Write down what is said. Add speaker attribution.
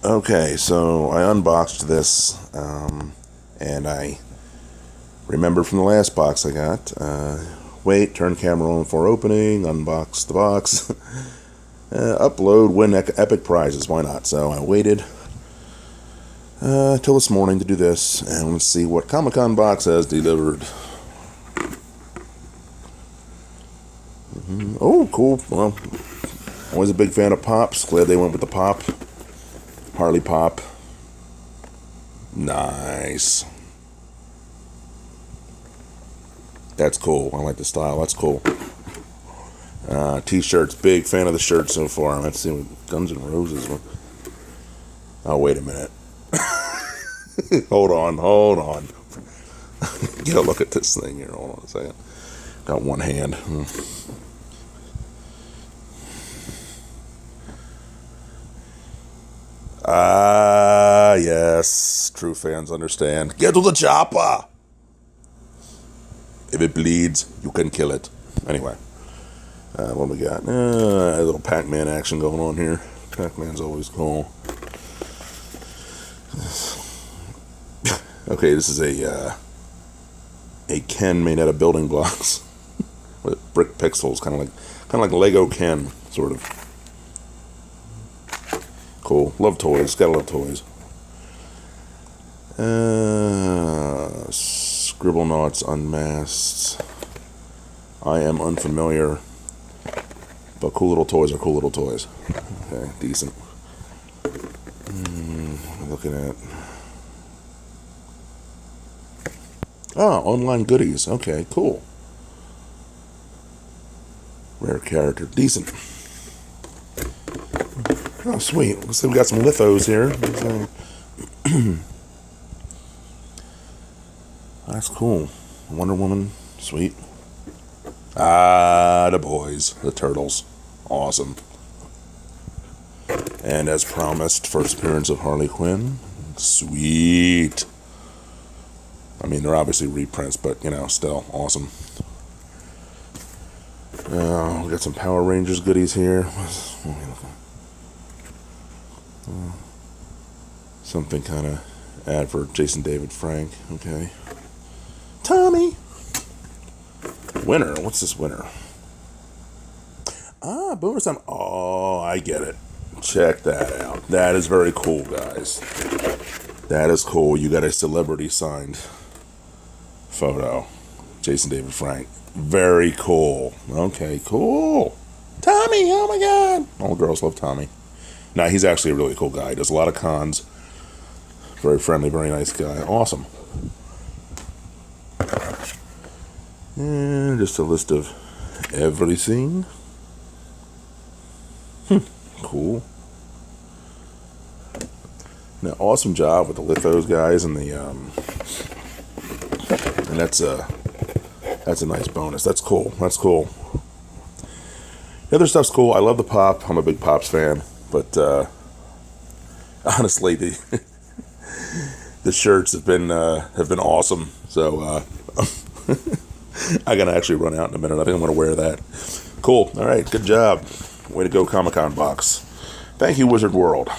Speaker 1: Okay, so I unboxed this, and I remembered from the last box I got. Wait, turn camera on before opening, unbox the box, upload, win epic prizes, why not? So I waited till this morning to do this, and let's see what Comic-Con box has delivered. Oh, cool. Well, always a big fan of Pops. Glad they went with the Pop. Harley Pop. Nice. That's cool. I like the style. That's cool. T-shirts. Big fan of the shirt so far. Let's see what Guns N' Roses. Oh, wait a minute. Hold on. Get a look at this thing here. Hold on a second. Got one hand. Yes. True fans understand. Get to the chopper! If it bleeds, you can kill it. Anyway. What do we got? A little Pac-Man action going on here. Pac-Man's always cool. Okay, this is a Ken made out of building blocks with brick pixels, kind of like Lego Ken, sort of. Cool. Love toys. Gotta love toys. Scribblenauts Unmasked. I am unfamiliar, but cool little toys are cool little toys. Okay, decent. Looking at. Online goodies. Okay, cool. Rare character. Decent. Oh, sweet. Looks like we got some lithos here. That's cool. Wonder Woman. Sweet. The boys. The turtles. Awesome. And as promised, first appearance of Harley Quinn. Sweet. I mean, they're obviously reprints, but, still awesome. We got some Power Rangers goodies here. Something kind of ad for Jason David Frank. Okay. Tommy! Winner. What's this winner? Bonus time. Oh, I get it. Check that out. That is very cool, guys. That is cool. You got a celebrity signed photo. Jason David Frank. Very cool. Okay, cool. Tommy, oh my god. All the girls love Tommy. Nah, he's actually a really cool guy. He does a lot of cons. Very friendly, very nice guy. Awesome. And just a list of everything. Cool. Now, awesome job with the lithos guys and the and that's a nice bonus. That's cool. That's cool. The other stuff's cool. I love the Pop. I'm a big Pops fan, but honestly, the shirts have been awesome. So I gotta actually run out in a minute. I think I'm gonna wear that. Cool. All right. Good job. Way to go, Comic-Con box. Thank you, Wizard World.